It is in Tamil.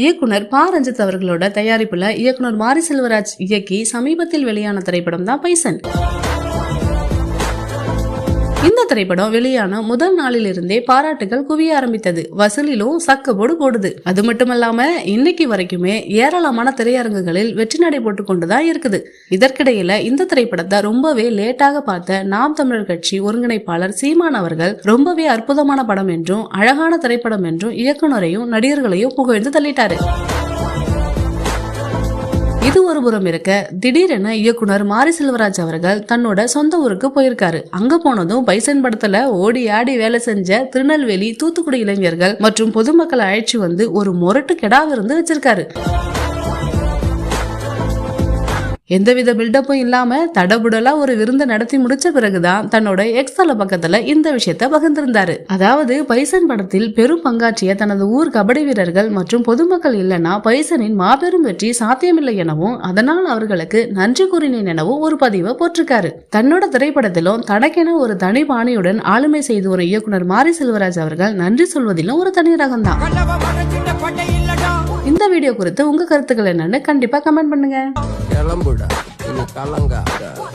இயக்குனர் ப. ரஞ்சித் அவர்களோட தயாரிப்புல இயக்குனர் மாரி செல்வராஜ் இயக்கி சமீபத்தில் வெளியான திரைப்படம் தான் பைசன். இந்த திரைப்படம் வெளியான முதல் நாளில் இருந்தே பாராட்டுகள் குவிய ஆரம்பித்தது. வசூலிலும் சக்கபோடு போடுது. அது மட்டுமல்லாம இன்னைக்கு வரைக்குமே ஏராளமான திரையரங்குகளில் வெற்றி நடை போட்டு கொண்டுதான் இருக்குது. இதற்கிடையில இந்த திரைப்படத்தை ரொம்பவே லேட்டாக பார்த்த நாம் தமிழர் கட்சி ஒருங்கிணைப்பாளர் சீமான் அவர்கள் ரொம்பவே அற்புதமான படம் என்றும் அழகான திரைப்படம் என்றும் இயக்குனரையும் நடிகர்களையும் புகழ்ந்து தள்ளிட்டாரு. இது ஒரு புறம் இருக்க, திடீரென இயக்குனர் மாரி செல்வராஜ் அவர்கள் தன்னோட சொந்த ஊருக்கு போயிருக்காரு. அங்க போனதும் பைசன் படத்துல ஓடி ஆடி வேலை செஞ்ச திருநெல்வேலி, தூத்துக்குடி இளைஞர்கள் மற்றும் பொதுமக்களை அழைச்சி வந்து ஒரு முரட்டு கெடா விருந்து வச்சிருக்காரு. எந்தவித பில்டப்பும் இல்லாம தடபுடலா ஒரு விருந்து நடத்தி முடிச்ச பிறகுதான் தன்னோட எக்ஸ் தள பக்கத்துல இந்த விஷயத்த பகிர்ந்திருந்தாரு. அதாவது பைசன் படத்தில் பெரும் பங்காற்றிய தனது ஊர் கபடி வீரர்கள் மற்றும் பொதுமக்கள் இல்லைன்னா பைசனின் மாபெரும் வெற்றி சாத்தியமில்லை எனவும் அதனால் அவர்களுக்கு நன்றி கூறினேன் எனவும் ஒரு பதிவை போட்டிருக்காரு. தன்னோட திரைப்படத்திலும் தனக்கென ஒரு தனி பாணியுடன் ஆளுமை செய்து வரும் இயக்குனர் மாரி செல்வராஜ் அவர்கள் நன்றி சொல்வதிலும் ஒரு தனி ரகம் தான். இந்த வீடியோ குறித்து உங்க கருத்துக்கள் என்னன்னு கண்டிப்பா கமெண்ட் பண்ணுங்க.